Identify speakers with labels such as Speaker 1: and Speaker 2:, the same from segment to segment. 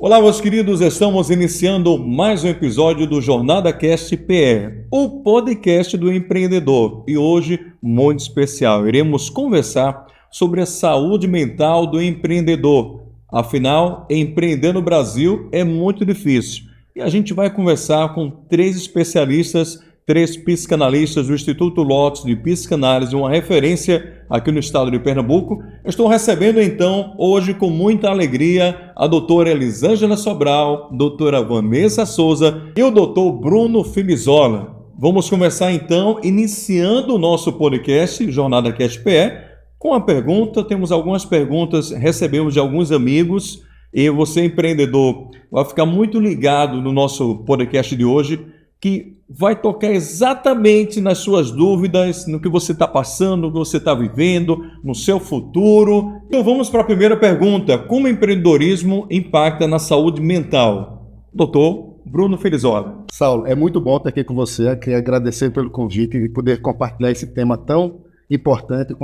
Speaker 1: Olá, meus queridos, estamos iniciando mais um episódio do Jornada Cast PE, o podcast do empreendedor. E hoje, muito especial, iremos conversar sobre a saúde mental do empreendedor. Afinal, empreender no Brasil é muito difícil. E a gente vai conversar com 3 especialistas, 3 psicanalistas do Instituto Lotus de Psicanálise, uma referência aqui no estado de Pernambuco. Eu estou recebendo então, hoje, com muita alegria, a doutora Elisângela Sobral, doutora Vanessa Souza e o doutor Bruno Filizola. Vamos começar então, iniciando o nosso podcast, Jornada Cast PE, com a pergunta. Temos algumas perguntas, recebemos de alguns amigos, e você, empreendedor, vai ficar muito ligado no nosso podcast de hoje, que vai tocar exatamente nas suas dúvidas, no que você está passando, no que você está vivendo, no seu futuro. Então vamos para a primeira pergunta. Como o empreendedorismo impacta na saúde mental? Doutor Bruno Filizola.
Speaker 2: Saulo, é muito bom estar aqui com você. Eu queria agradecer pelo convite e poder compartilhar esse tema tão importante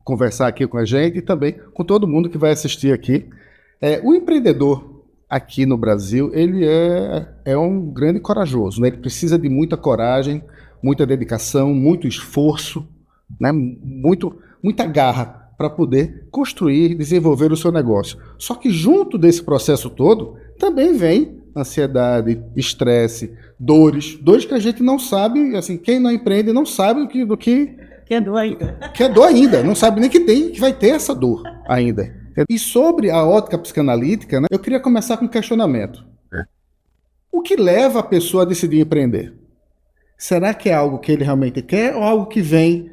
Speaker 2: conversar aqui com a gente e também com todo mundo que vai assistir aqui. O empreendedor aqui no Brasil, ele é um grande corajoso, né? Ele precisa de muita coragem, muita dedicação, muito esforço, né? Muita garra para poder construir e desenvolver o seu negócio. Só que junto desse processo todo, também vem ansiedade, estresse, dores que a gente não sabe, assim, quem não empreende não sabe do que é dor ainda. Que é dor ainda, não sabe nem que vai ter essa dor ainda. E sobre a ótica psicanalítica, né, eu queria começar com um questionamento. O que leva a pessoa a decidir empreender? Será que é algo que ele realmente quer ou algo que vem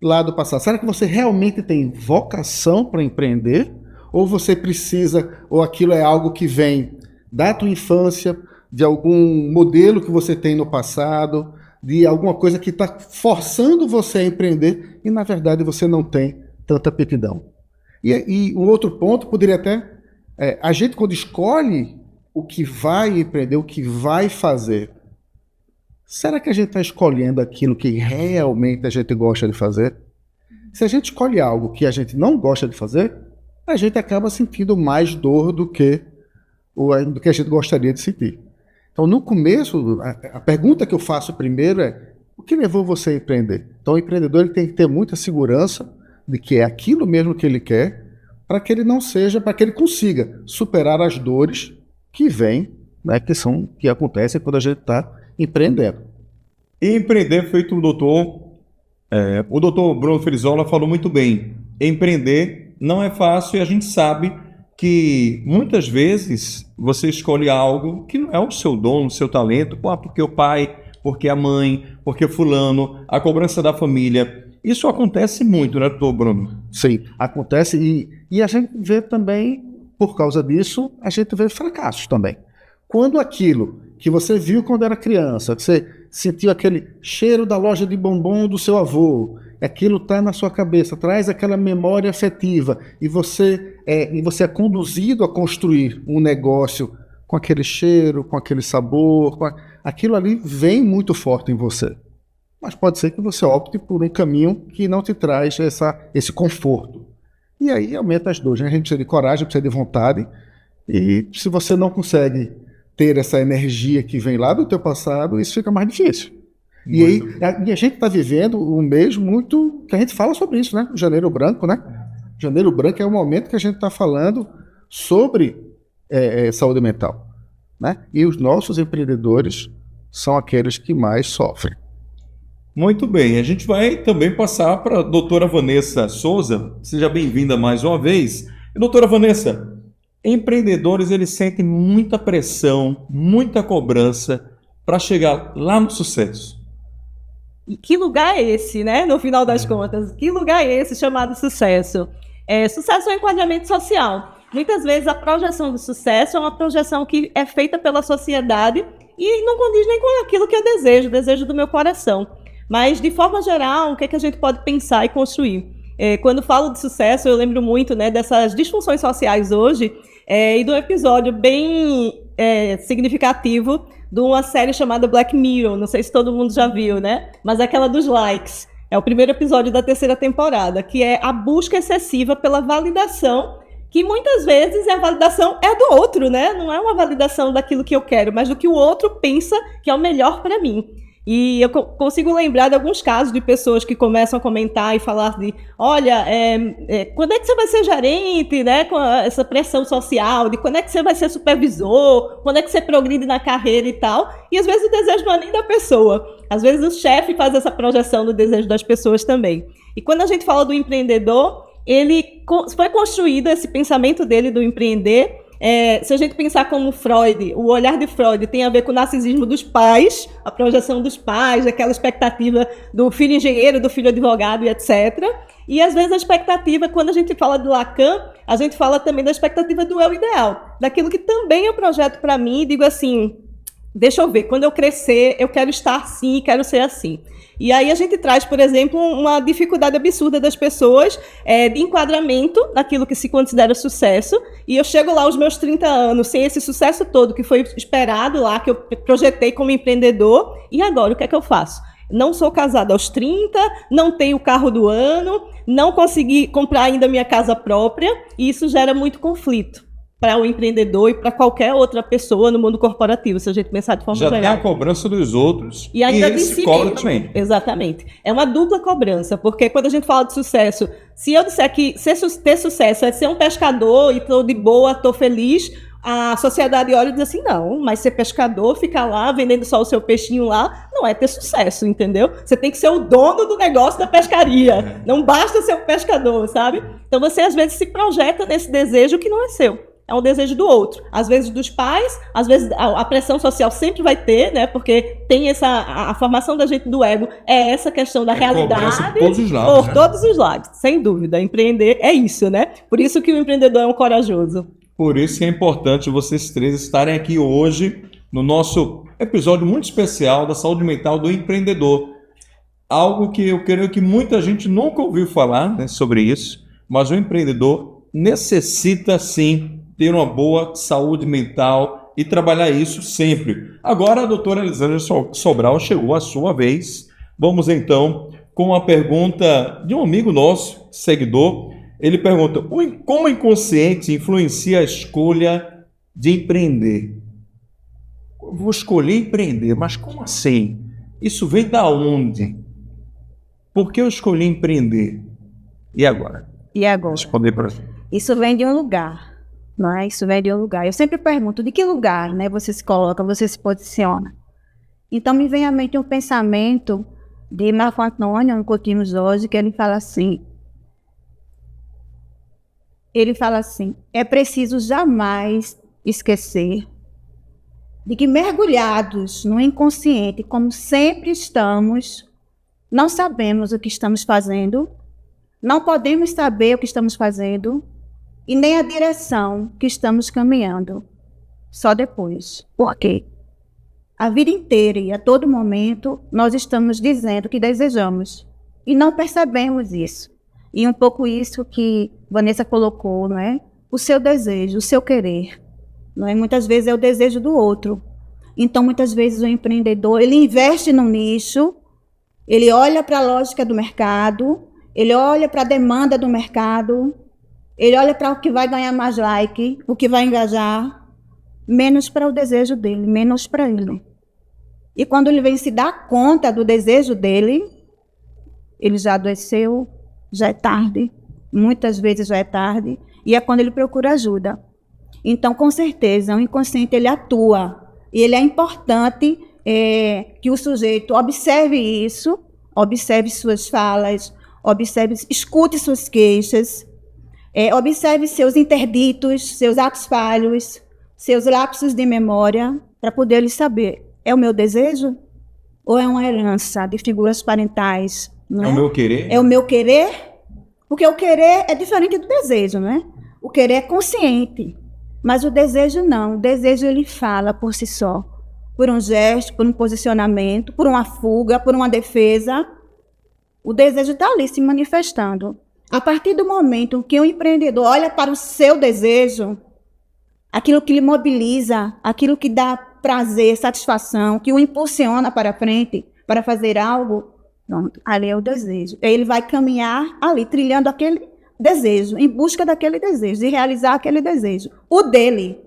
Speaker 2: lá do passado? Será que você realmente tem vocação para empreender? Ou você precisa, ou aquilo é algo que vem da tua infância, de algum modelo que você tem no passado, de alguma coisa que está forçando você a empreender e, na verdade, você não tem tanta aptidão? E um outro ponto poderia até... a gente, quando escolhe o que vai empreender, o que vai fazer, será que a gente está escolhendo aquilo que realmente a gente gosta de fazer? Se a gente escolhe algo que a gente não gosta de fazer, a gente acaba sentindo mais dor do que a gente gostaria de sentir. Então, no começo, a pergunta que eu faço primeiro é: o que levou você a empreender? Então, o empreendedor ele tem que ter muita segurança de que é aquilo mesmo que ele quer, para que ele consiga superar as dores que vêm, né, que acontecem quando a gente está empreendendo.
Speaker 1: E empreender, feito o doutor Bruno Filizola falou muito bem. Empreender não é fácil e a gente sabe que muitas vezes você escolhe algo que não é o seu dom, o seu talento, porque o pai, porque a mãe, porque fulano, a cobrança da família. Isso acontece muito, né, doutor Bruno?
Speaker 2: Sim, acontece e a gente vê também, por causa disso, a gente vê fracassos também. Quando aquilo que você viu quando era criança, que você sentiu aquele cheiro da loja de bombom do seu avô, aquilo está na sua cabeça, traz aquela memória afetiva e você é conduzido a construir um negócio com aquele cheiro, com aquele sabor, aquilo ali vem muito forte em você. Mas pode ser que você opte por um caminho que não te traz esse conforto. E aí aumenta as dores. A gente precisa de coragem, precisa de vontade. E se você não consegue ter essa energia que vem lá do teu passado, isso fica mais difícil. E a gente está vivendo um mês muito... que a gente fala sobre isso, né? Janeiro Branco, né? Janeiro Branco é o momento que a gente está falando sobre saúde mental, né? E os nossos empreendedores são aqueles que mais sofrem.
Speaker 1: Muito bem, a gente vai também passar para a doutora Vanessa Souza. Seja bem-vinda mais uma vez. E, doutora Vanessa, empreendedores eles sentem muita pressão, muita cobrança para chegar lá no sucesso.
Speaker 3: E que lugar é esse, né? No final das contas, que lugar é esse chamado sucesso? Sucesso é um enquadramento social. Muitas vezes a projeção do sucesso é uma projeção que é feita pela sociedade e não condiz nem com aquilo que eu desejo, o desejo do meu coração. Mas, de forma geral, o que é que a gente pode pensar e construir? Quando falo de sucesso, eu lembro muito, né, dessas disfunções sociais hoje e de um episódio bem significativo de uma série chamada Black Mirror. Não sei se todo mundo já viu, né? Mas é aquela dos likes. É o primeiro episódio da 3ª temporada, que é a busca excessiva pela validação que muitas vezes a validação é do outro, né? Não é uma validação daquilo que eu quero, mas do que o outro pensa que é o melhor para mim. E eu consigo lembrar de alguns casos de pessoas que começam a comentar e falar de, olha, quando é que você vai ser gerente, né? Com essa pressão social, de quando é que você vai ser supervisor, quando é que você progride na carreira e tal. E às vezes o desejo não é nem da pessoa. Às vezes o chefe faz essa projeção do desejo das pessoas também. E quando a gente fala do empreendedor, ele foi construído esse pensamento dele do empreender. Se a gente pensar como Freud, o olhar de Freud tem a ver com o narcisismo dos pais, a projeção dos pais, aquela expectativa do filho engenheiro, do filho advogado e etc. E às vezes a expectativa, quando a gente fala de Lacan, a gente fala também da expectativa do eu ideal, daquilo que também eu projeto para mim e digo assim, deixa eu ver, quando eu crescer eu quero estar assim, quero ser assim. E aí a gente traz, por exemplo, uma dificuldade absurda das pessoas de enquadramento naquilo que se considera sucesso, e eu chego lá aos meus 30 anos sem esse sucesso todo que foi esperado lá, que eu projetei como empreendedor, e agora o que é que eu faço? Não sou casada aos 30, não tenho o carro do ano, não consegui comprar ainda minha casa própria, e isso gera muito conflito para o empreendedor e para qualquer outra pessoa no mundo corporativo, se a gente pensar de forma geral.
Speaker 1: Já tem a cobrança dos outros
Speaker 3: e ainda
Speaker 1: ele se cobra também.
Speaker 3: Exatamente. É uma dupla cobrança, porque quando a gente fala de sucesso, se eu disser que ter sucesso é ser um pescador e estou de boa, estou feliz, a sociedade olha e diz assim, não, mas ser pescador, ficar lá vendendo só o seu peixinho lá, não é ter sucesso, entendeu? Você tem que ser o dono do negócio da pescaria. Não basta ser um pescador, sabe? Então você às vezes se projeta nesse desejo que não é seu. É um desejo do outro. Às vezes dos pais, às vezes a pressão social sempre vai ter, né? Porque tem a formação da gente do ego, é essa questão da realidade.
Speaker 1: Por todos os lados.
Speaker 3: Por todos os lados, sem dúvida. Empreender é isso, né? Por isso que o empreendedor é um corajoso.
Speaker 1: Por isso que é importante vocês três estarem aqui hoje no nosso episódio muito especial da saúde mental do empreendedor. Algo que eu creio que muita gente nunca ouviu falar, né, sobre isso, mas o empreendedor necessita sim ter uma boa saúde mental e trabalhar isso sempre. Agora a doutora Elisângela Sobral chegou a sua vez. Vamos então com a pergunta de um amigo nosso, seguidor. Ele pergunta, como o inconsciente influencia a escolha de empreender? Eu vou escolher empreender, mas como assim? Isso vem da onde? Por que eu escolhi empreender? E agora?
Speaker 4: E agora?
Speaker 1: Responder para você.
Speaker 4: Isso vem de um lugar. Não é? Isso vem de um lugar. Eu sempre pergunto, de que lugar, né, você se coloca, você se posiciona? Então me vem à mente um pensamento de Marco Antônio Coutinho Jorge, que ele fala assim, é preciso jamais esquecer de que mergulhados no inconsciente, como sempre estamos, não sabemos o que estamos fazendo, não podemos saber o que estamos fazendo, e nem a direção que estamos caminhando, só depois. Por quê? A vida inteira e a todo momento nós estamos dizendo que desejamos e não percebemos isso. E um pouco isso que Vanessa colocou, não é? O seu desejo, o seu querer, não é? Muitas vezes é o desejo do outro. Então, muitas vezes o empreendedor, ele investe no nicho, ele olha para a lógica do mercado, ele olha para a demanda do mercado, ele olha para o que vai ganhar mais like, o que vai engajar, menos para o desejo dele, menos para ele. E quando ele vem se dar conta do desejo dele, ele já adoeceu, já é tarde, muitas vezes já é tarde, e é quando ele procura ajuda. Então, com certeza, o inconsciente ele atua, e ele é importante que o sujeito observe isso, observe suas falas, escute suas queixas, observe seus interditos, seus atos falhos, seus lapsos de memória, para poder ele saber, é o meu desejo ou é uma herança de figuras parentais? Não é?
Speaker 1: É o meu querer?
Speaker 4: É o meu querer? Porque o querer é diferente do desejo, não é? O querer é consciente, mas o desejo não. O desejo ele fala por si só, por um gesto, por um posicionamento, por uma fuga, por uma defesa. O desejo está ali se manifestando. A partir do momento que o empreendedor olha para o seu desejo, aquilo que lhe mobiliza, aquilo que dá prazer, satisfação, que o impulsiona para frente, para fazer algo, pronto, ali é o desejo. Ele vai caminhar ali, trilhando desejo, em busca daquele desejo, de realizar aquele desejo. O dele,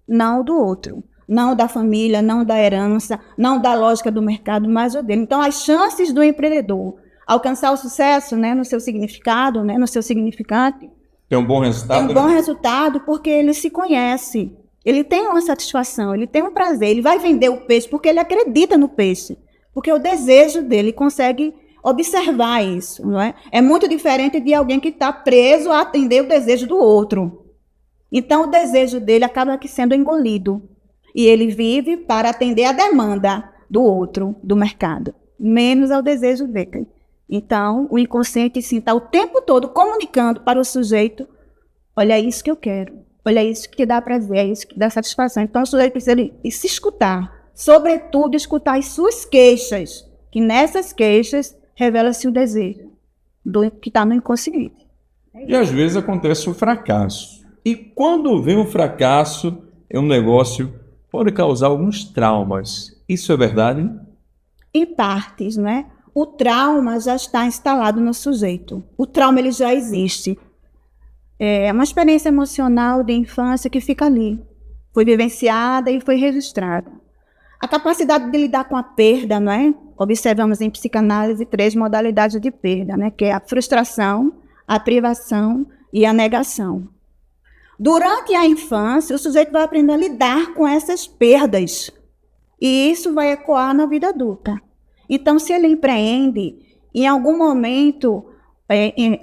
Speaker 4: não o do outro. Não da família, não da herança, não da lógica do mercado, mas o dele. Então, as chances do empreendedor alcançar o sucesso, né, no seu significado, né, no seu significado,
Speaker 1: Tem um bom resultado?
Speaker 4: tem um bom resultado porque ele se conhece. Ele tem uma satisfação, ele tem um prazer, ele vai vender o peixe porque ele acredita no peixe. Porque o desejo dele consegue observar isso, não é? É muito diferente de alguém que está preso a atender o desejo do outro. Então, o desejo dele acaba sendo engolido. E ele vive para atender a demanda do outro, do mercado, menos ao desejo dele. Então, o inconsciente sim está o tempo todo comunicando para o sujeito: olha, é isso que eu quero, olha, é isso que dá prazer, é isso que dá satisfação. Então, o sujeito precisa se escutar, sobretudo escutar as suas queixas, que nessas queixas revela-se o desejo que está no inconsciente.
Speaker 1: E às vezes acontece o fracasso. E quando vem o fracasso, é um negócio pode causar alguns traumas. Isso é verdade?
Speaker 4: Em partes, né? O trauma já está instalado no sujeito. O trauma ele já existe. É uma experiência emocional de infância que fica ali. Foi vivenciada e foi registrada. A capacidade de lidar com a perda, não é? Observamos em psicanálise 3 modalidades de perda, né? Que é a frustração, a privação e a negação. Durante a infância, o sujeito vai aprender a lidar com essas perdas. E isso vai ecoar na vida adulta. Então, se ele empreende, em algum momento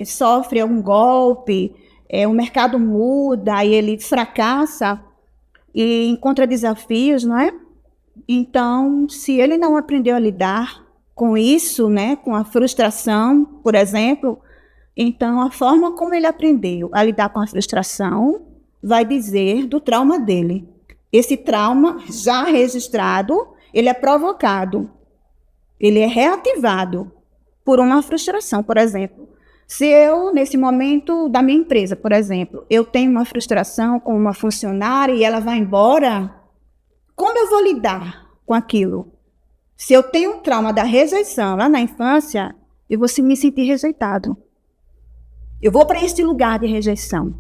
Speaker 4: sofre algum golpe, o mercado muda e ele fracassa e encontra desafios, não é? Então, se ele não aprendeu a lidar com isso, né, com a frustração, por exemplo, então a forma como ele aprendeu a lidar com a frustração vai dizer do trauma dele. Esse trauma já registrado, ele é provocado, ele é reativado por uma frustração, por exemplo. Se eu, nesse momento da minha empresa, por exemplo, eu tenho uma frustração com uma funcionária e ela vai embora, como eu vou lidar com aquilo? Se eu tenho um trauma da rejeição lá na infância, eu vou me sentir rejeitado. Eu vou para este lugar de rejeição,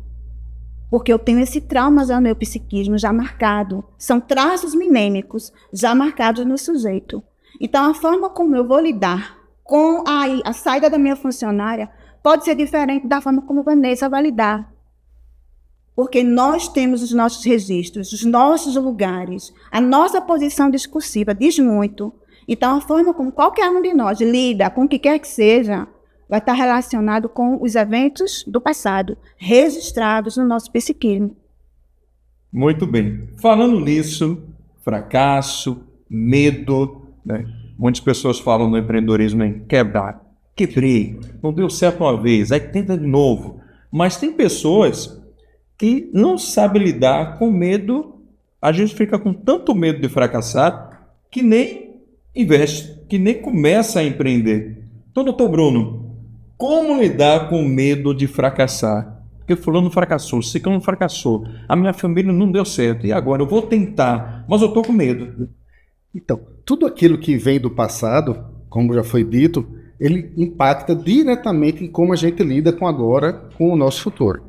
Speaker 4: porque eu tenho esse trauma já no meu psiquismo, já marcado. São traços minêmicos já marcados no sujeito. Então, a forma como eu vou lidar com a saída da minha funcionária pode ser diferente da forma como a Vanessa vai lidar. Porque nós temos os nossos registros, os nossos lugares, a nossa posição discursiva diz muito. Então, a forma como qualquer um de nós lida com o que quer que seja vai estar relacionado com os eventos do passado, registrados no nosso psiquismo.
Speaker 1: Muito bem. Falando nisso, fracasso, medo, né? Muitas pessoas falam no empreendedorismo em quebrar. Quebrei, não deu certo uma vez, aí tenta de novo. Mas tem pessoas que não sabem lidar com medo, a gente fica com tanto medo de fracassar que nem investe, que nem começa a empreender. Então, doutor Bruno, como lidar com o medo de fracassar? Porque fulano fracassou, ciclano fracassou, a minha família não deu certo, e agora eu vou tentar, mas eu estou com medo.
Speaker 2: Então, tudo aquilo que vem do passado, como já foi dito, ele impacta diretamente em como a gente lida com agora, com o nosso futuro.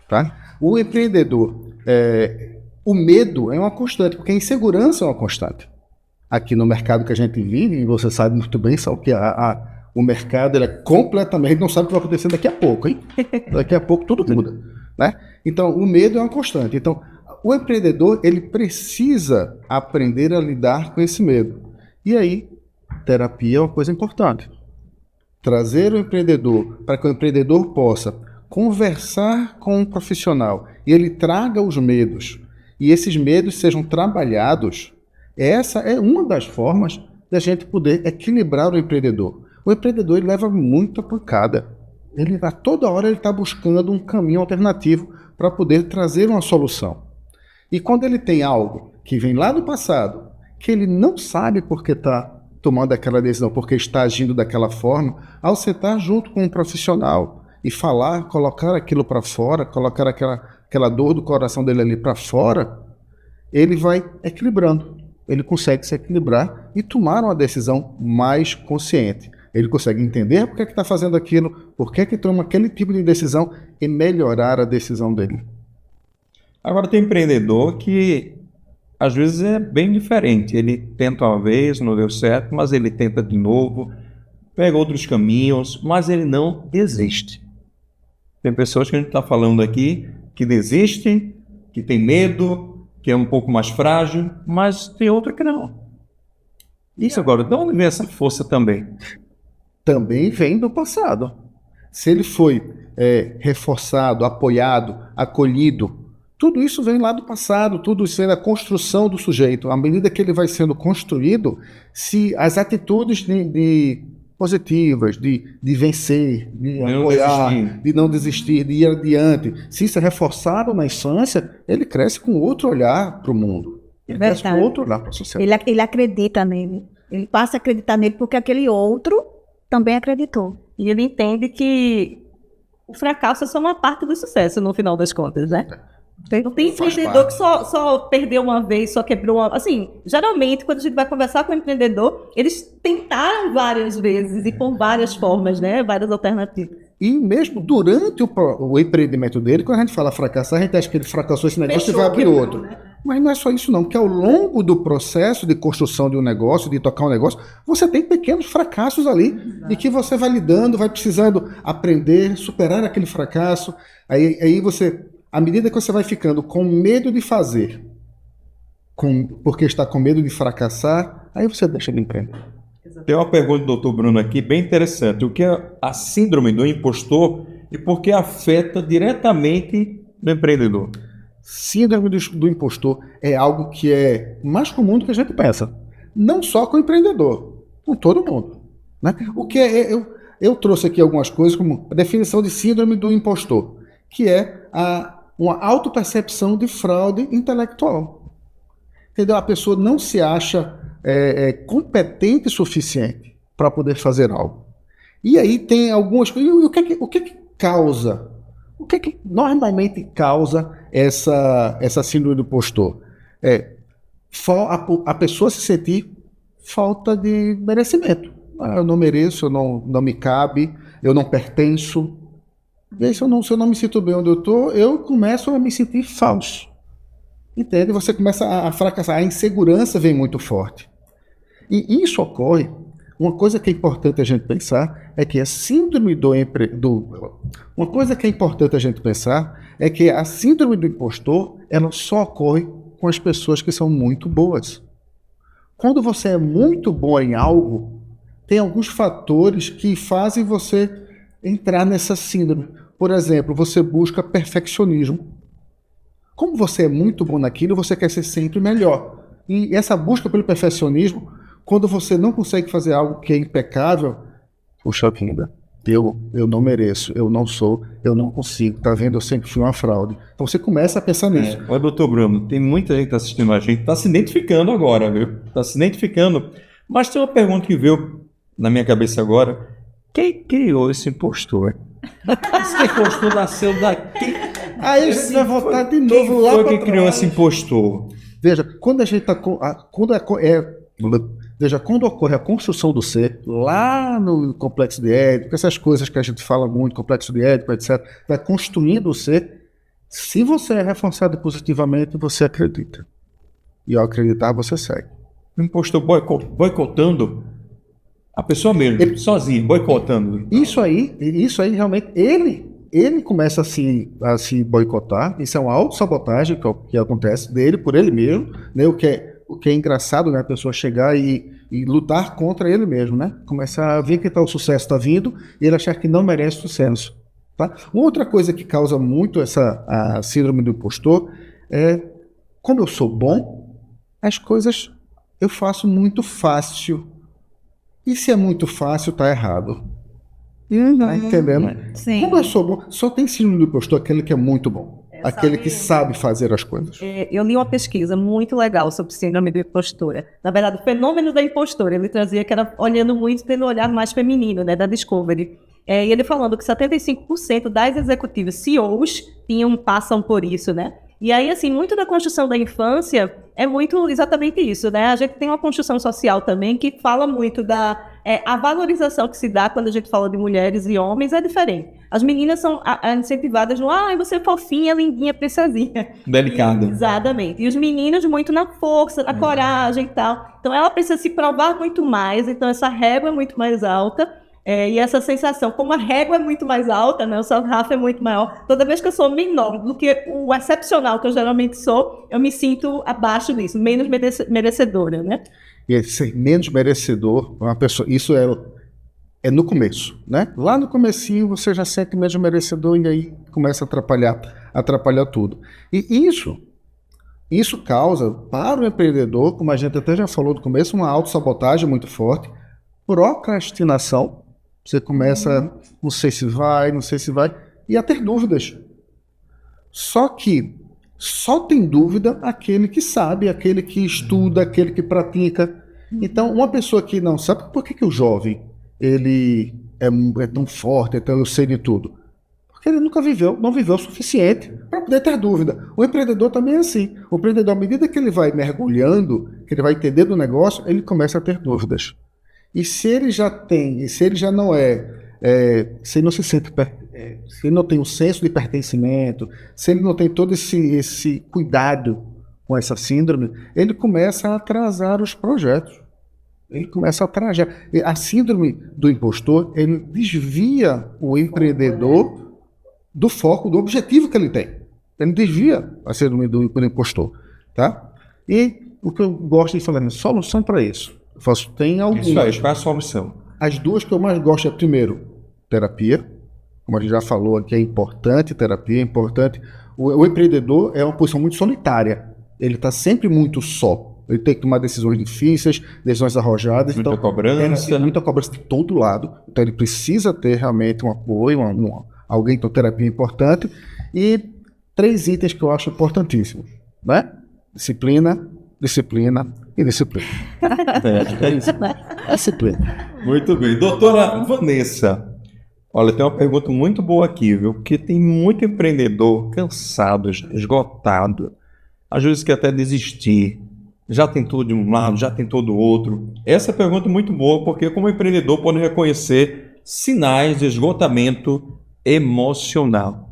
Speaker 2: Tá? O empreendedor, o medo é uma constante, porque a insegurança é uma constante. Aqui no mercado que a gente vive, e você sabe muito bem, só que o mercado ele é completamente, não sabe o que vai acontecer daqui a pouco, hein? Daqui a pouco tudo muda, né? Então, o medo é uma constante. Então, o empreendedor, ele precisa aprender a lidar com esse medo. E aí, terapia é uma coisa importante. Trazer o empreendedor para que o empreendedor possa conversar com um profissional e ele traga os medos e esses medos sejam trabalhados. Essa é uma das formas da gente poder equilibrar o empreendedor. O empreendedor ele leva muita pancada. A toda hora ele está buscando um caminho alternativo para poder trazer uma solução. E quando ele tem algo que vem lá do passado, que ele não sabe por que está tomando aquela decisão, porque está agindo daquela forma, ao sentar junto com um profissional e falar, colocar aquilo para fora, colocar aquela dor do coração dele ali para fora, ele vai equilibrando. Ele consegue se equilibrar e tomar uma decisão mais consciente. Ele consegue entender por que está fazendo aquilo, por que toma aquele tipo de decisão e melhorar a decisão dele.
Speaker 1: Agora tem empreendedor que às vezes é bem diferente. Ele tenta uma vez, não deu certo, mas ele tenta de novo, pega outros caminhos, mas ele não desiste. Tem pessoas que a gente está falando aqui que desistem, que tem medo, que é um pouco mais frágil, mas tem outro que não. Isso agora, de onde vem essa força também?
Speaker 2: Também vem do passado. Se ele foi reforçado, apoiado, acolhido, tudo isso vem lá do passado, tudo isso vem da construção do sujeito. À medida que ele vai sendo construído, se as atitudes positivas, de vencer, de apoiar, de não desistir, de ir adiante, se isso é reforçado na infância, ele cresce com outro olhar para o mundo. Ele cresce com outro olhar para a sociedade.
Speaker 4: Ele acredita nele. Ele passa a acreditar nele porque aquele outro também acreditou.
Speaker 3: E ele entende que o fracasso é só uma parte do sucesso, no final das contas, né? Não tem empreendedor que só perdeu uma vez, só quebrou uma... Assim, geralmente, quando a gente vai conversar com o empreendedor, eles tentaram várias vezes e por várias formas, né? Várias alternativas.
Speaker 2: E mesmo durante o empreendimento dele, quando a gente fala fracassar, a gente acha que ele fracassou esse negócio e vai abrir outro. Né? Mas não é só isso não, porque ao longo do processo de construção de um negócio, de tocar um negócio, você tem pequenos fracassos ali, e que você vai lidando, vai precisando aprender, superar aquele fracasso. Aí você, à medida que você vai ficando com medo de fazer, porque está com medo de fracassar, aí você deixa de empreender.
Speaker 1: Tem uma pergunta do Dr. Bruno aqui bem interessante. O que é a síndrome do impostor e por que afeta diretamente o empreendedor?
Speaker 2: Síndrome do impostor é algo que é mais comum do que a gente pensa. Não só com o empreendedor, com todo mundo. Né? O que eu trouxe aqui algumas coisas como a definição de síndrome do impostor, que é uma autopercepção de fraude intelectual. Entendeu? A pessoa não se acha competente o suficiente para poder fazer algo. E aí tem algumas coisas. O que causa? O que normalmente causa essa síndrome do impostor? A pessoa se sentir falta de merecimento. Eu não mereço, não me cabe, eu não pertenço. E aí, se eu não me sinto bem onde eu estou, eu começo a me sentir falso. Entende? Você começa a fracassar. A insegurança vem muito forte. E isso ocorre. Uma coisa que é importante a gente pensar é que a síndrome uma coisa que é importante a gente pensar é que a síndrome do impostor, ela só ocorre com as pessoas que são muito boas. Quando você é muito bom em algo, tem alguns fatores que fazem você entrar nessa síndrome. Por exemplo, você busca perfeccionismo. Como você é muito bom naquilo, você quer ser sempre melhor. E essa busca pelo perfeccionismo, quando você não consegue fazer algo que é impecável, puxa vida, eu não mereço, eu não sou, eu não consigo, tá vendo? Eu sempre fui uma fraude. Então você começa a pensar nisso.
Speaker 1: Olha, doutor Bruno, tem muita gente assistindo a gente, está se identificando agora, viu? Está se identificando. Mas tem uma pergunta que veio na minha cabeça agora. Quem criou esse impostor? Esse impostor nasceu daqui.
Speaker 2: Aí a gente vai voltar de novo lá para trás.
Speaker 1: Quem foi que criou esse impostor?
Speaker 2: Veja, quando a gente está... Veja, quando ocorre a construção do ser, lá no complexo de Édipo, essas coisas que a gente fala muito, complexo de Édipo, etc., vai construindo o ser, se você é reforçado positivamente, você acredita. E ao acreditar, você segue.
Speaker 1: O impostor boicotando a pessoa mesmo, sozinho, boicotando.
Speaker 2: Isso aí realmente, ele começa a se boicotar, isso é uma autossabotagem que acontece dele, por ele mesmo, né? O que é engraçado, né? A pessoa chegar e lutar contra ele mesmo, né? Começar a ver que o sucesso está vindo e ele achar que não merece sucesso. Tá? Uma outra coisa que causa muito a síndrome do impostor é, como eu sou bom, as coisas eu faço muito fácil. E se é muito fácil, tá errado. Tá entendendo?
Speaker 4: Sim.
Speaker 2: Como eu sou bom, só tem síndrome do impostor aquele que é muito bom. Aquele que sabe fazer as coisas.
Speaker 3: Eu li uma pesquisa muito legal sobre síndrome da impostora. Na verdade, o fenômeno da impostora, ele trazia que era olhando muito pelo olhar mais feminino, né, da Discovery. E ele falando que 75% das executivas CEOs passam por isso, né? E aí, assim, muito da construção da infância é muito exatamente isso, né? A gente tem uma construção social também que fala muito da a valorização que se dá quando a gente fala de mulheres e homens é diferente. As meninas são incentivadas no, você é fofinha, lindinha, princesinha.
Speaker 1: Delicada.
Speaker 3: Exatamente. E os meninos muito na força, na coragem e tal. Então ela precisa se provar muito mais, então essa régua é muito mais alta. E essa sensação, como a régua é muito mais alta, né, o sarrafo é muito maior, toda vez que eu sou menor do que o excepcional que eu geralmente sou, eu me sinto abaixo disso, menos merecedora, né?
Speaker 2: E ser menos merecedor, uma pessoa, isso é no começo, né? Lá no comecinho você já sente menos merecedor e aí começa a atrapalhar tudo. E isso causa para o empreendedor, como a gente até já falou no começo, uma autossabotagem muito forte, procrastinação. Você começa, não sei se vai, e a ter dúvidas. Só que só tem dúvida aquele que sabe, aquele que estuda, aquele que pratica. Então, uma pessoa que não sabe, por que o jovem ele é tão forte, então eu sei de tudo? Porque ele nunca não viveu o suficiente para poder ter dúvida. O empreendedor também é assim. O empreendedor, à medida que ele vai mergulhando, que ele vai entender do negócio, ele começa a ter dúvidas. E se ele já tem, se ele já não se ele não se sente, se ele não tem um senso de pertencimento, se ele não tem todo esse cuidado com essa síndrome, ele começa a atrasar os projetos. Ele começa a atrasar. A síndrome do impostor, ele desvia o empreendedor do foco, do objetivo que ele tem. Ele desvia a síndrome do impostor, tá? E o que eu gosto de falar é solução para isso. Tem algumas.
Speaker 1: Isso aí, qual é a solução?
Speaker 2: As duas que eu mais gosto é, primeiro, terapia. Como a gente já falou aqui, é importante terapia, é importante. O empreendedor é uma posição muito solitária. Ele está sempre muito só. Ele tem que tomar decisões difíceis, decisões arrojadas.
Speaker 1: Muita cobrança.
Speaker 2: Muita cobrança de todo lado. Então ele precisa ter realmente um apoio, alguém com terapia importante. E 3 itens que eu acho importantíssimos, né? Disciplina e disciplina.
Speaker 1: É isso.
Speaker 2: Disciplina.
Speaker 1: Muito bem. Doutora Vanessa, olha, tem uma pergunta muito boa aqui, viu? Porque tem muito empreendedor cansado, esgotado, às vezes quer até desistir. Já tentou de um lado, já tentou do outro. Essa pergunta é muito boa, porque como empreendedor pode reconhecer sinais de esgotamento emocional.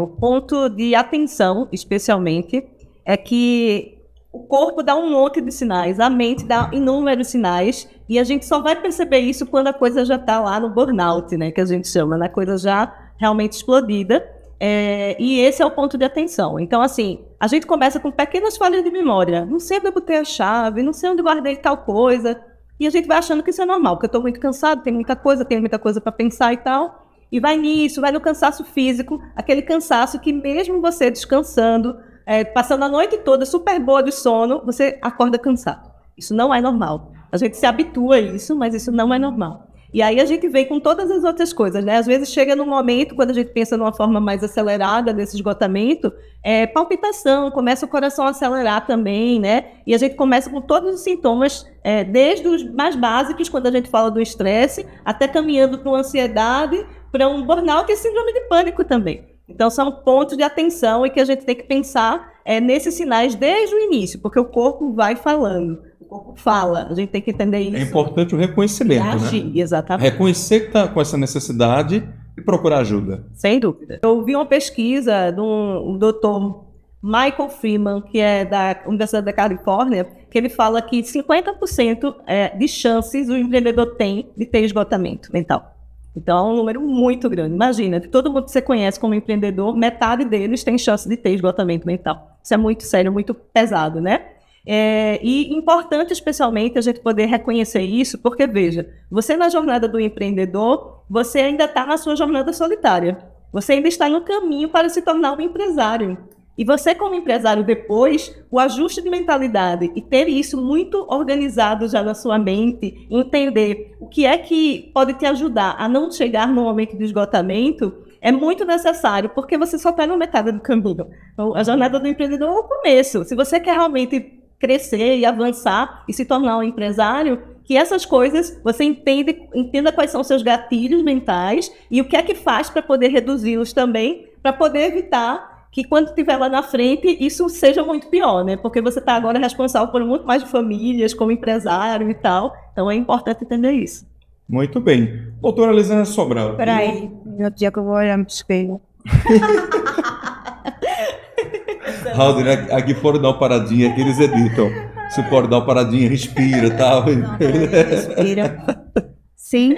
Speaker 3: O ponto de atenção, especialmente, é que o corpo dá um monte de sinais, a mente dá inúmeros sinais, e a gente só vai perceber isso quando a coisa já está lá no burnout, né, que a gente chama, né, coisa já realmente explodida, e esse é o ponto de atenção. Então, assim, a gente começa com pequenas falhas de memória, não sei onde eu botei a chave, não sei onde guardei tal coisa, e a gente vai achando que isso é normal, porque eu estou muito cansado, tenho muita coisa para pensar e tal, e vai nisso, vai no cansaço físico, aquele cansaço que mesmo você descansando, passando a noite toda super boa de sono, você acorda cansado. Isso não é normal. A gente se habitua a isso, mas isso não é normal. E aí a gente vem com todas as outras coisas, né? Às vezes chega num momento, quando a gente pensa numa forma mais acelerada desse esgotamento, palpitação, começa o coração a acelerar também, né? E a gente começa com todos os sintomas, desde os mais básicos, quando a gente fala do estresse, até caminhando para uma ansiedade, para um burnout e síndrome de pânico também. Então, são pontos de atenção e que a gente tem que pensar nesses sinais desde o início, porque o corpo vai falando, o corpo fala, a gente tem que entender isso.
Speaker 1: É importante o reconhecimento,
Speaker 3: agir,
Speaker 1: né?
Speaker 3: Exatamente.
Speaker 1: Reconhecer que está com essa necessidade e procurar ajuda.
Speaker 3: Sem dúvida. Eu vi uma pesquisa do Dr. Michael Freeman, que é da Universidade da Califórnia, que ele fala que 50% de chances o empreendedor tem de ter esgotamento mental. Então, é um número muito grande. Imagina, de todo mundo que você conhece como empreendedor, metade deles tem chance de ter esgotamento mental. Isso é muito sério, muito pesado, né? E importante, especialmente, a gente poder reconhecer isso, porque, veja, você na jornada do empreendedor, você ainda está na sua jornada solitária. Você ainda está no caminho para se tornar um empresário. E você, como empresário, depois, o ajuste de mentalidade e ter isso muito organizado já na sua mente, entender o que é que pode te ajudar a não chegar no momento de esgotamento, é muito necessário, porque você só está na metade do caminho. Então, a jornada do empreendedor é o começo. Se você quer realmente crescer e avançar e se tornar um empresário, que essas coisas você entenda quais são os seus gatilhos mentais e o que é que faz para poder reduzi-los também, para poder evitar que quando estiver lá na frente, isso seja muito pior, né? Porque você está agora responsável por muito mais de famílias, como empresário e tal. Então, Então é importante entender isso.
Speaker 1: Muito bem. Doutora Elisângela Sobral.
Speaker 4: Peraí, no dia que eu vou olhar no espelho.
Speaker 1: Raul, aqui pode dar uma paradinha, que eles editam. Você pode dar uma paradinha, respira e tal.
Speaker 4: Respira. Sim.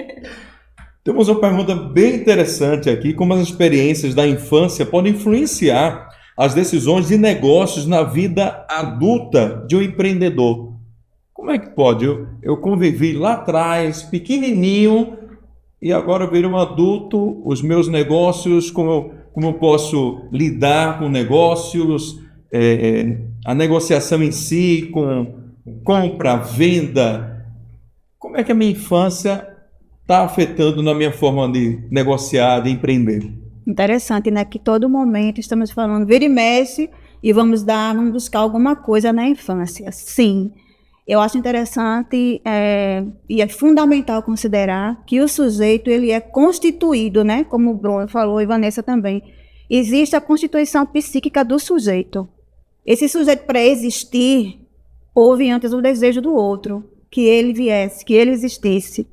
Speaker 1: Temos uma pergunta bem interessante aqui, como as experiências da infância podem influenciar as decisões de negócios na vida adulta de um empreendedor. Como é que pode? Eu convivi lá atrás, pequenininho, e agora eu virei um adulto, os meus negócios, como eu posso lidar com negócios, a negociação em si, com compra, venda. Como é que a minha infância está afetando na minha forma de negociar, de empreender?
Speaker 4: Interessante, né? Que todo momento estamos falando, vira e mexe, e vamos buscar alguma coisa na infância. Sim, eu acho interessante e é fundamental considerar que o sujeito ele é constituído, né? Como o Bruno falou e Vanessa também. Existe a constituição psíquica do sujeito. Esse sujeito, para existir, houve antes o desejo do outro, que ele viesse, que ele existisse.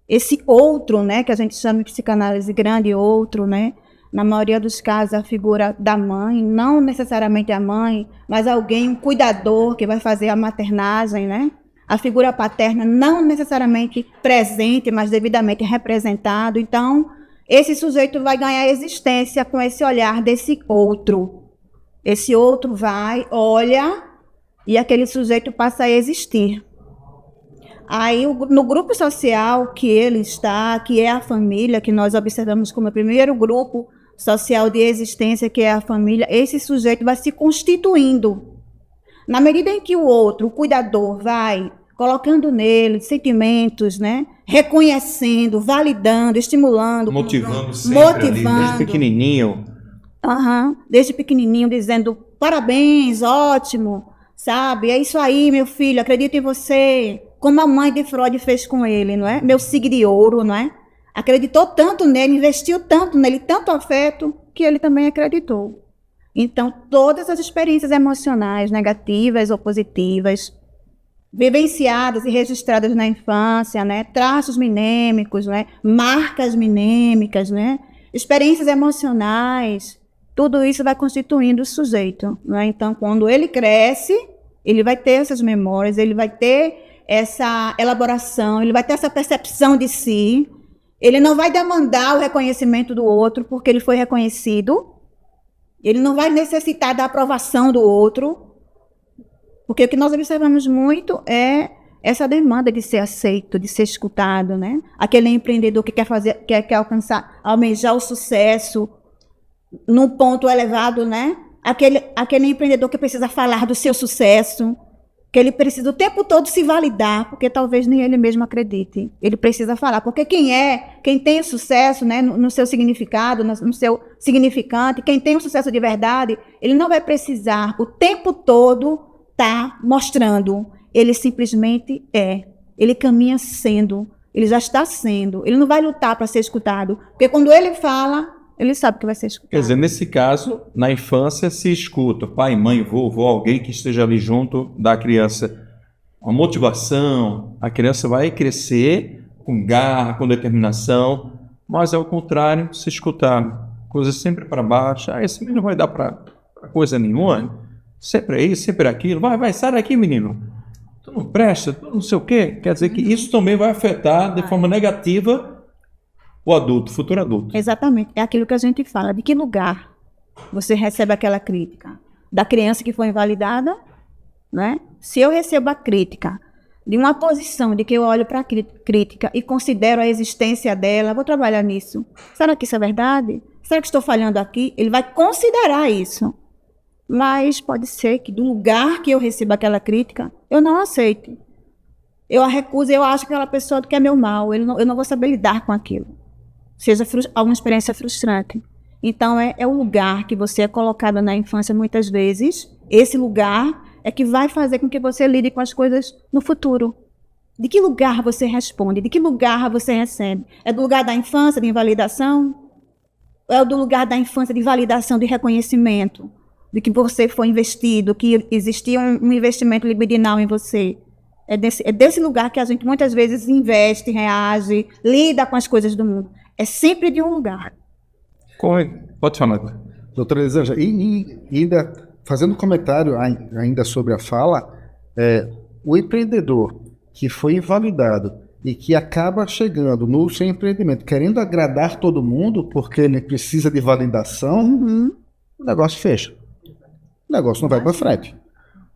Speaker 4: Esse outro, né, que a gente chama de psicanálise grande outro, né, na maioria dos casos a figura da mãe, não necessariamente a mãe, mas alguém, um cuidador que vai fazer a maternagem, né, a figura paterna não necessariamente presente, mas devidamente representado. Então, esse sujeito vai ganhar existência com esse olhar desse outro. Esse outro vai, olha, e aquele sujeito passa a existir. Aí, no grupo social que ele está, que é a família, que nós observamos como o primeiro grupo social de existência, que é a família, esse sujeito vai se constituindo. Na medida em que o outro, o cuidador, vai colocando nele sentimentos, né? Reconhecendo, validando, estimulando,
Speaker 1: motivando sempre, desde pequenininho.
Speaker 4: Desde pequenininho, dizendo parabéns, ótimo, sabe? É isso aí, meu filho, acredito em você. Como a mãe de Freud fez com ele, não é? Meu signo de ouro, não é? Acreditou tanto nele, investiu tanto nele, tanto afeto, que ele também acreditou. Então, todas as experiências emocionais, negativas ou positivas, vivenciadas e registradas na infância, né? Traços minêmicos, né? Marcas minêmicas, né? Experiências emocionais, tudo isso vai constituindo o sujeito, né? Então, quando ele cresce, ele vai ter essas memórias, ele vai ter essa elaboração, ele vai ter essa percepção de si, ele não vai demandar o reconhecimento do outro porque ele foi reconhecido, ele não vai necessitar da aprovação do outro, porque o que nós observamos muito é essa demanda de ser aceito, de ser escutado, né? Aquele empreendedor que quer alcançar, almejar o sucesso num ponto elevado, né? Aquele empreendedor que precisa falar do seu sucesso, que ele precisa o tempo todo se validar, porque talvez nem ele mesmo acredite. Ele precisa falar, porque quem tem sucesso, né, no seu significado, no seu significante, quem tem o sucesso de verdade, ele não vai precisar o tempo todo estar mostrando. Ele simplesmente é. Ele caminha sendo. Ele já está sendo. Ele não vai lutar para ser escutado, porque quando ele fala, ele sabe que vai ser escutado.
Speaker 1: Quer dizer, nesse caso, na infância se escuta, pai, mãe, vovô, alguém que esteja ali junto da criança. Uma motivação, a criança vai crescer com garra, com determinação, mas ao contrário, se escutar coisas sempre para baixo, esse menino não vai dar para coisa nenhuma, sempre é isso, sempre é aquilo, vai, sai daqui, menino, tu não presta, tu não sei o quê. Quer dizer que isso também vai afetar de forma negativa o adulto, o futuro adulto.
Speaker 4: Exatamente. É aquilo que a gente fala. De que lugar você recebe aquela crítica? Da criança que foi invalidada, né? Se eu recebo a crítica de uma posição de que eu olho para a crítica e considero a existência dela, vou trabalhar nisso. Será que isso é verdade? Será que estou falhando aqui? Ele vai considerar isso. Mas pode ser que do lugar que eu recebo aquela crítica, eu não aceite. Eu a recuso, eu acho que aquela pessoa quer meu mal, eu não vou saber lidar com aquilo. Seja alguma experiência frustrante. Então, é o lugar que você é colocado na infância muitas vezes, esse lugar é que vai fazer com que você lide com as coisas no futuro. De que lugar você responde? De que lugar você recebe? É do lugar da infância, de invalidação? Ou é do lugar da infância de validação, de reconhecimento? De que você foi investido, que existia um investimento libidinal em você? É desse lugar que a gente muitas vezes investe, reage, lida com as coisas do mundo. É sempre de um lugar.
Speaker 1: Pode falar.
Speaker 2: Doutora Elisângela, e ainda fazendo um comentário ainda sobre a fala, o empreendedor que foi invalidado e que acaba chegando no seu empreendimento querendo agradar todo mundo porque ele precisa de validação, o negócio fecha. O negócio não vai para frente.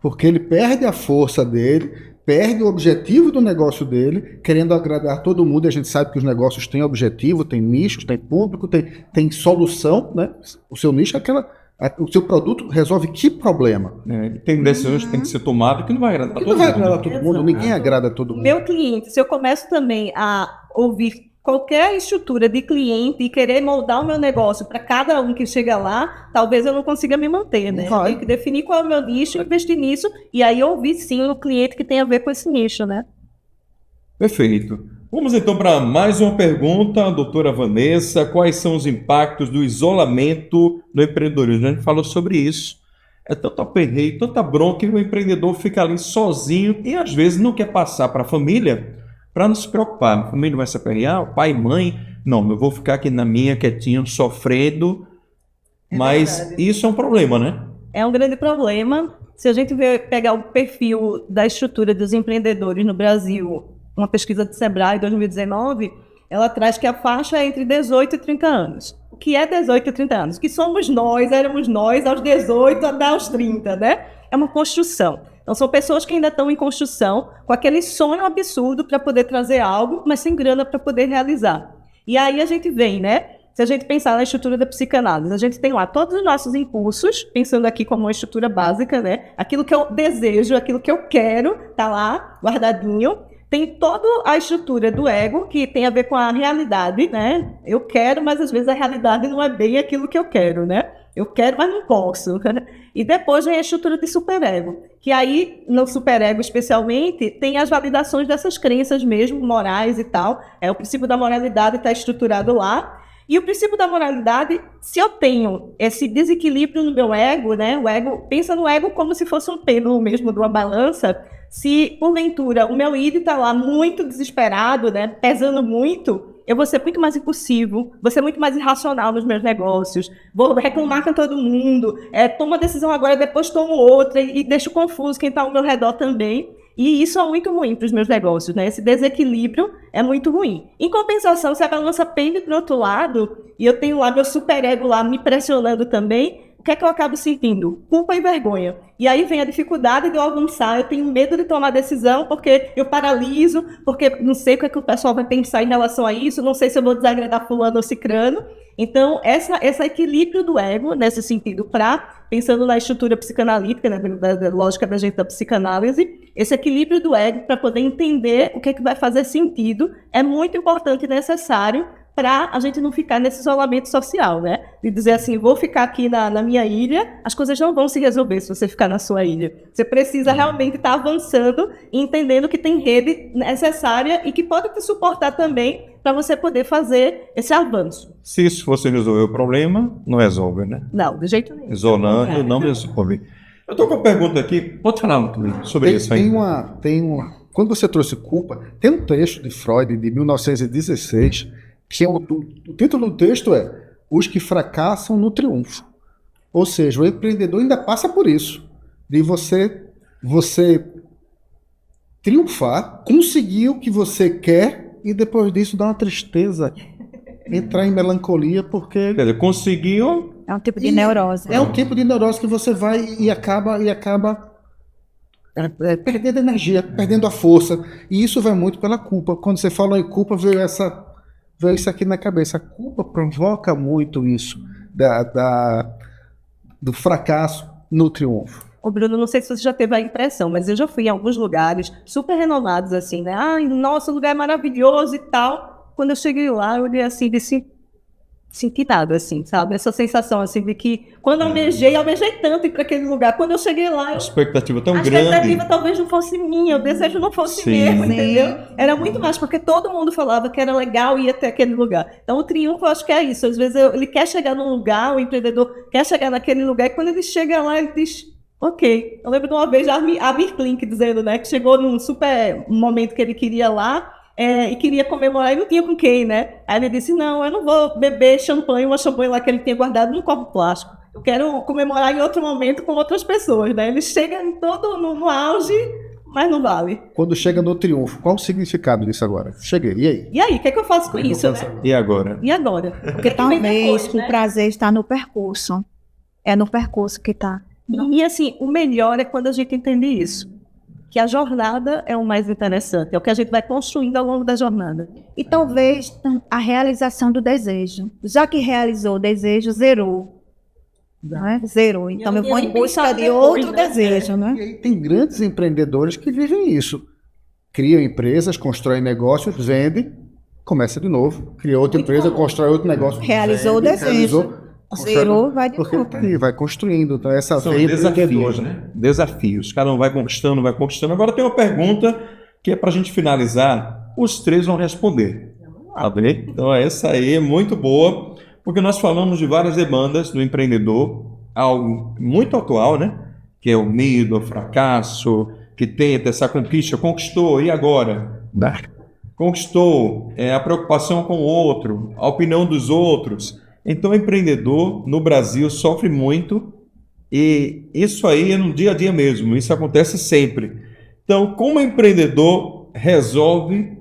Speaker 2: Porque ele perde a força dele, perde o objetivo do negócio dele, querendo agradar todo mundo. E a gente sabe que os negócios têm objetivo, tem nichos, tem público, tem solução, né? O seu nicho é o seu produto resolve que problema?
Speaker 1: Tem decisões que tem que ser tomadas que não vai agradar todo mundo.
Speaker 2: Não vai agradar todo mundo, ninguém agrada todo mundo.
Speaker 3: Meu cliente, se eu começo também a ouvir qualquer estrutura de cliente e querer moldar o meu negócio para cada um que chega lá, talvez eu não consiga me manter, né? Eu tenho que definir qual é o meu nicho, investir nisso, e aí ouvir sim o cliente que tem a ver com esse nicho, né?
Speaker 1: Perfeito. Vamos então para mais uma pergunta, doutora Vanessa. Quais são os impactos do isolamento no empreendedorismo? A gente falou sobre isso. É tanto aperreio, tanta bronca que o empreendedor fica ali sozinho e às vezes não quer passar para a família para não se preocupar. A família vai se aperrear, pai e mãe. Não, eu vou ficar aqui na minha quietinho, sofrendo. Mas verdade. Isso é um problema, né?
Speaker 3: É um grande problema. Se a gente pegar o perfil da estrutura dos empreendedores no Brasil, uma pesquisa do Sebrae 2019, ela traz que a faixa é entre 18 e 30 anos. O que é 18 e 30 anos? Que somos nós, éramos nós aos 18 até aos 30, né? É uma construção. Então são pessoas que ainda estão em construção, com aquele sonho absurdo para poder trazer algo, mas sem grana para poder realizar. E aí a gente vem, né? Se a gente pensar na estrutura da psicanálise, a gente tem lá todos os nossos impulsos, pensando aqui como uma estrutura básica, né? Aquilo que eu desejo, aquilo que eu quero, tá lá, guardadinho. Tem toda a estrutura do ego, que tem a ver com a realidade, né? Eu quero, mas às vezes a realidade não é bem aquilo que eu quero, né? Eu quero, mas não posso. E depois vem a estrutura de superego, que aí, no superego especialmente, tem as validações dessas crenças mesmo, morais e tal. O princípio da moralidade está estruturado lá. E o princípio da moralidade, se eu tenho esse desequilíbrio no meu ego, né? O ego, pensa no ego como se fosse um pêndulo mesmo de uma balança. Se, porventura, o meu id está lá muito desesperado, né? Pesando muito, eu vou ser muito mais impulsivo, vou ser muito mais irracional nos meus negócios, vou reclamar com todo mundo, tomo uma decisão agora, depois tomo outra e deixo confuso quem está ao meu redor também. E isso é muito ruim para os meus negócios, né? Esse desequilíbrio é muito ruim. Em compensação, se a balança pende para o outro lado e eu tenho lá meu superego lá me pressionando também, o que é que eu acabo sentindo? Culpa e vergonha. E aí vem a dificuldade de eu avançar, eu tenho medo de tomar decisão porque eu paraliso, porque não sei o que é que o pessoal vai pensar em relação a isso, não sei se eu vou desagradar fulano ou cicrano. Então, esse equilíbrio do ego, nesse sentido, pensando na estrutura psicanalítica, né, da lógica da gente da psicanálise, esse equilíbrio do ego para poder entender o que é que vai fazer sentido é muito importante e necessário para a gente não ficar nesse isolamento social, né? De dizer assim, vou ficar aqui na minha ilha, as coisas não vão se resolver se você ficar na sua ilha. Você precisa realmente estar avançando e entendendo que tem rede necessária e que pode te suportar também para você poder fazer esse avanço.
Speaker 1: Se isso fosse resolver o problema, não resolve, né?
Speaker 3: Não, de jeito nenhum.
Speaker 1: Isolando, não resolve. Eu estou com uma pergunta aqui, pode falar sobre isso aí.
Speaker 2: Quando você trouxe culpa, tem um texto de Freud de 1916, que o título do texto é Os que fracassam no triunfo. Ou seja, o empreendedor ainda passa por isso, de você triunfar, conseguir o que você quer e depois disso dar uma tristeza, entrar em melancolia porque...
Speaker 1: Ele conseguiu...
Speaker 4: É um tipo de neurose.
Speaker 2: É um tipo de neurose que você vai e acaba perdendo energia, perdendo a força. E isso vai muito pela culpa. Quando você fala em culpa, veio isso aqui na cabeça. A culpa provoca muito isso, do fracasso no triunfo.
Speaker 3: Ô Bruno, não sei se você já teve a impressão, mas eu já fui em alguns lugares super renomados, assim, né? Ai, nossa, o lugar é maravilhoso e tal. Quando eu cheguei lá, eu olhei assim, senti nada, assim, sabe? Essa sensação, assim, de que quando eu almejei tanto ir para aquele lugar. Quando eu cheguei lá...
Speaker 1: A expectativa tão grande.
Speaker 3: A expectativa talvez não fosse minha, o desejo não fosse mesmo, entendeu? Era muito mais, porque todo mundo falava que era legal ir até aquele lugar. Então, o triunfo, eu acho que é isso. Às vezes, ele quer chegar num lugar, o empreendedor quer chegar naquele lugar, e quando ele chega lá, ele diz... Ok. Eu lembro de uma vez a Amir Klink dizendo, né, que chegou num super momento que ele queria lá e queria comemorar e não tinha com quem, né? Aí ele disse, não, eu não vou beber champanhe, uma champanhe lá que ele tinha guardado num copo plástico. Eu quero comemorar em outro momento com outras pessoas, né? Ele chega em todo no auge, mas não vale.
Speaker 2: Quando chega no triunfo, qual o significado disso agora? Cheguei, e aí?
Speaker 3: E aí, o que é que eu faço com isso, né?
Speaker 1: E agora?
Speaker 3: E agora?
Speaker 4: Porque talvez o prazer está no percurso. É no percurso que está.
Speaker 3: E assim, o melhor é quando a gente entende isso. Que a jornada é o mais interessante, é o que a gente vai construindo ao longo da jornada.
Speaker 4: E talvez a realização do desejo. Já que realizou o desejo, zerou. Não é? Zerou. Então eu vou em busca de outro desejo, né?
Speaker 2: E aí tem grandes empreendedores que vivem isso. Criam empresas, constroem negócios, vendem, começa de novo. Cria outra empresa, constrói outro negócio.
Speaker 4: Realizou o desejo. Zerou, vai de novo.
Speaker 2: Porque vai construindo. Então essa
Speaker 1: São
Speaker 2: veia
Speaker 1: desafios,
Speaker 2: empreendedora.
Speaker 1: né? Desafios. Cada um vai conquistando, vai conquistando. Agora tem uma pergunta que é para a gente finalizar. Os três vão responder. Tá bem? Então essa aí é muito boa, porque nós falamos de várias demandas do empreendedor, algo muito atual, né? Que é o medo, o fracasso, que tenta essa conquista, conquistou, e agora? Conquistou, a preocupação com o outro, a opinião dos outros. Então o empreendedor no Brasil sofre muito, e isso aí é no dia a dia mesmo, isso acontece sempre. Então, como o empreendedor resolve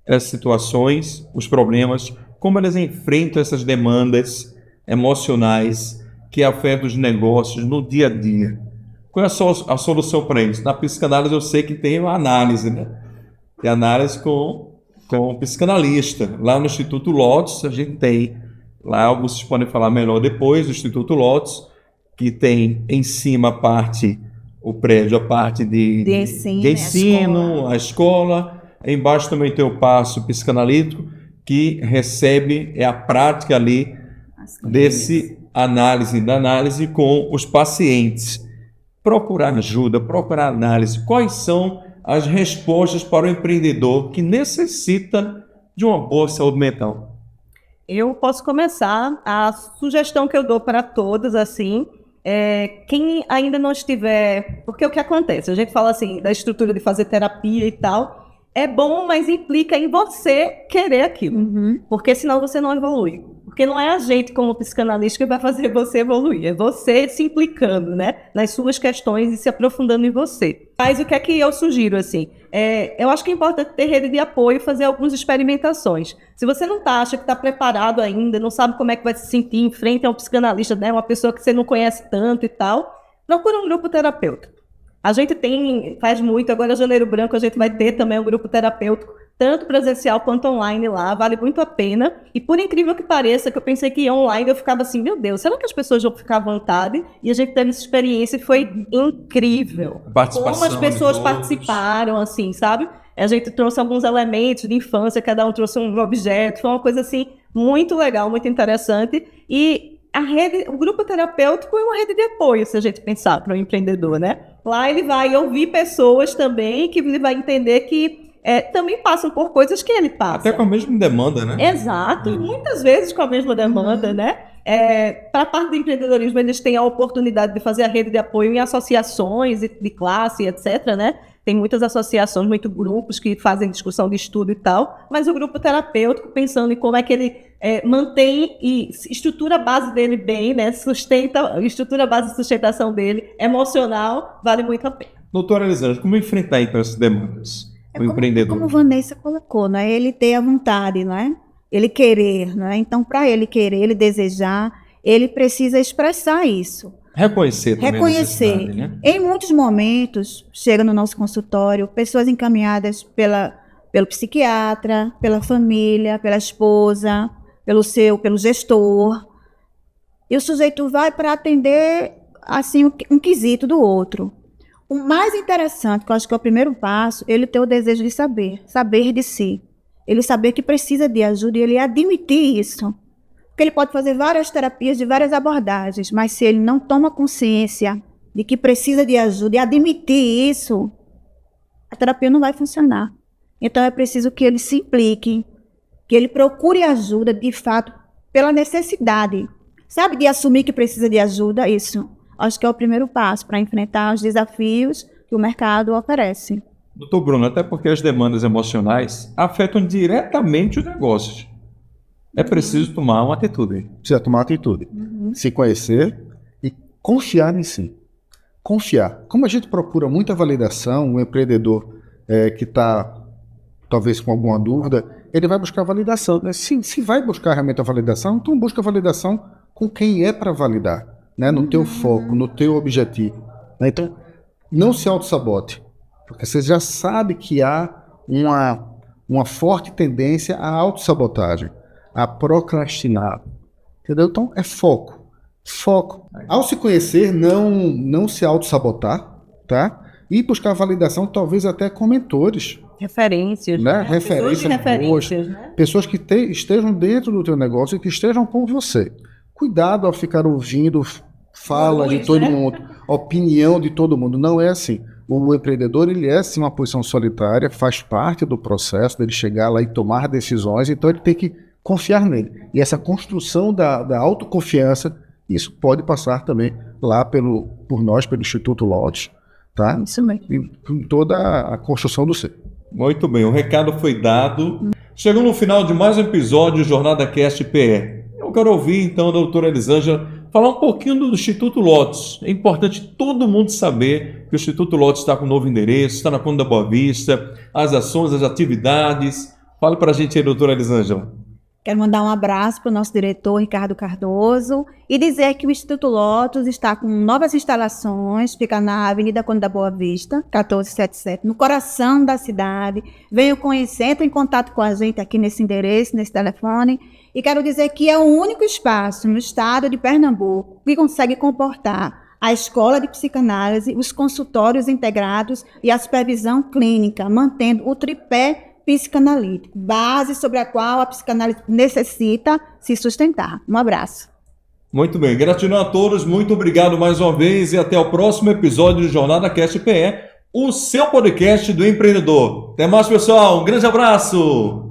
Speaker 1: as situações, os problemas, como eles enfrentam essas demandas emocionais que afetam os negócios no dia a dia? Qual é a solução para isso? Na psicanálise eu sei que tem uma análise, né? Tem análise com o psicanalista. Lá no Instituto Lotus a gente tem, lá vocês podem falar melhor depois, do Instituto Lotus, que tem em cima o prédio, a parte de ensino, a escola. Embaixo também tem o passo psicanalítico, que recebe a prática ali da análise com os pacientes. Procurar ajuda, procurar análise. Quais são as respostas para o empreendedor que necessita de uma boa saúde mental?
Speaker 3: Eu posso começar. A sugestão que eu dou para todos, assim, quem ainda não estiver... Porque o que acontece? A gente fala assim, da estrutura de fazer terapia e tal. É bom, mas implica em você querer aquilo.
Speaker 4: Uhum.
Speaker 3: Porque senão você não evolui. Porque não é a gente, como psicanalista, que vai fazer você evoluir. É você se implicando, né, nas suas questões e se aprofundando em você. Mas o que é que eu sugiro, assim? Eu acho que é importante ter rede de apoio e fazer algumas experimentações. Se você não acha que está preparado ainda, não sabe como é que vai se sentir em frente a um psicanalista, né, uma pessoa que você não conhece tanto e tal, procura um grupo terapêutico. A gente faz muito, agora Janeiro Branco a gente vai ter também um grupo terapêutico, tanto presencial quanto online lá, vale muito a pena. E por incrível que pareça, que eu pensei que online, eu ficava assim, meu Deus, será que as pessoas vão ficar à vontade? E a gente teve essa experiência e foi incrível. Como as pessoas participaram, assim, sabe? A gente trouxe alguns elementos de infância, cada um trouxe um objeto, foi uma coisa assim, muito legal, muito interessante. E o grupo terapêutico é uma rede de apoio, se a gente pensar para o empreendedor, né? Lá ele vai ouvir pessoas também, que ele vai entender que também passam por coisas que ele passa.
Speaker 1: Até com a mesma demanda, né?
Speaker 3: Exato, e muitas vezes com a mesma demanda, né? Para a parte do empreendedorismo, eles têm a oportunidade de fazer a rede de apoio em associações de classe, etc., né? Tem muitas associações, muitos grupos que fazem discussão de estudo e tal, mas o grupo terapêutico, pensando em como é que ele mantém e estrutura a base dele bem, né? Estrutura a base de sustentação dele, emocional, vale muito a pena.
Speaker 1: Doutora Elisângela, como enfrentar então essas demandas? O empreendedor.
Speaker 4: Como Vanessa colocou, né? Ele ter a vontade, não é? Ele querer, não é? Então, para ele querer, ele desejar, ele precisa expressar isso.
Speaker 1: Reconhecer também a necessidade, né?
Speaker 4: Em muitos momentos, chega no nosso consultório, pessoas encaminhadas pelo psiquiatra, pela família, pela esposa, pelo gestor. E o sujeito vai para atender, assim, um quesito do outro. O mais interessante, que eu acho que é o primeiro passo, ele ter o desejo de saber de si. Ele saber que precisa de ajuda e ele admitir isso. Porque ele pode fazer várias terapias de várias abordagens, mas se ele não toma consciência de que precisa de ajuda e admitir isso, a terapia não vai funcionar. Então é preciso que ele se implique, que ele procure ajuda de fato pela necessidade. Sabe, de assumir que precisa de ajuda, isso. acho que é o primeiro passo para enfrentar os desafios que o mercado oferece.
Speaker 1: Doutor Bruno, até porque as demandas emocionais afetam diretamente os negócios. É preciso tomar uma atitude.
Speaker 2: Precisa tomar atitude. Se conhecer e confiar em si. Confiar. Como a gente procura muita validação, o empreendedor que está talvez com alguma dúvida, ele vai buscar validação. Se vai buscar realmente a validação, então busca validação com quem é para validar, né? No teu foco, no teu objetivo. Né? Então, não se auto-sabote, porque você já sabe que há uma forte tendência à autossabotagem, a procrastinar. Entendeu? Então, é foco. Foco. Ao se conhecer, não se auto-sabotar, tá? E buscar validação, talvez até com mentores.
Speaker 3: Referências.
Speaker 2: Né?
Speaker 3: Pessoas de referências, né?
Speaker 2: Pessoas que estejam dentro do teu negócio e que estejam com você. Cuidado ao ficar ouvindo fala de todo mundo, opinião de todo mundo. Não é assim. O empreendedor, ele é sim uma posição solitária, faz parte do processo dele chegar lá e tomar decisões, então ele tem que confiar nele. E essa construção da autoconfiança, isso pode passar também lá por nós, pelo Instituto Lotes, tá?
Speaker 4: Isso mesmo.
Speaker 2: E com toda a construção do ser.
Speaker 1: Muito bem, o recado foi dado. Chegou no final de mais um episódio do Jornada Cast PE. Eu quero ouvir então a doutora Elisângela falar um pouquinho do Instituto Lotes. É importante todo mundo saber que o Instituto Lotes está com um novo endereço, está na Conde da Boa Vista, as ações, as atividades. Fale para a gente aí, doutora Elisângela.
Speaker 4: Quero mandar um abraço para o nosso diretor, Ricardo Cardoso, e dizer que o Instituto Lotus está com novas instalações, fica na Avenida Conde da Boa Vista, 1477, no coração da cidade. Venham conhecer, entre em contato com a gente aqui nesse endereço, nesse telefone. E quero dizer que é o único espaço no estado de Pernambuco que consegue comportar a escola de psicanálise, os consultórios integrados e a supervisão clínica, mantendo o tripé psicanalítico, base sobre a qual a psicanálise necessita se sustentar. Um abraço.
Speaker 1: Muito bem, gratidão a todos, muito obrigado mais uma vez e até o próximo episódio do Jornada Cast PE, o seu podcast do empreendedor. Até mais, pessoal, um grande abraço!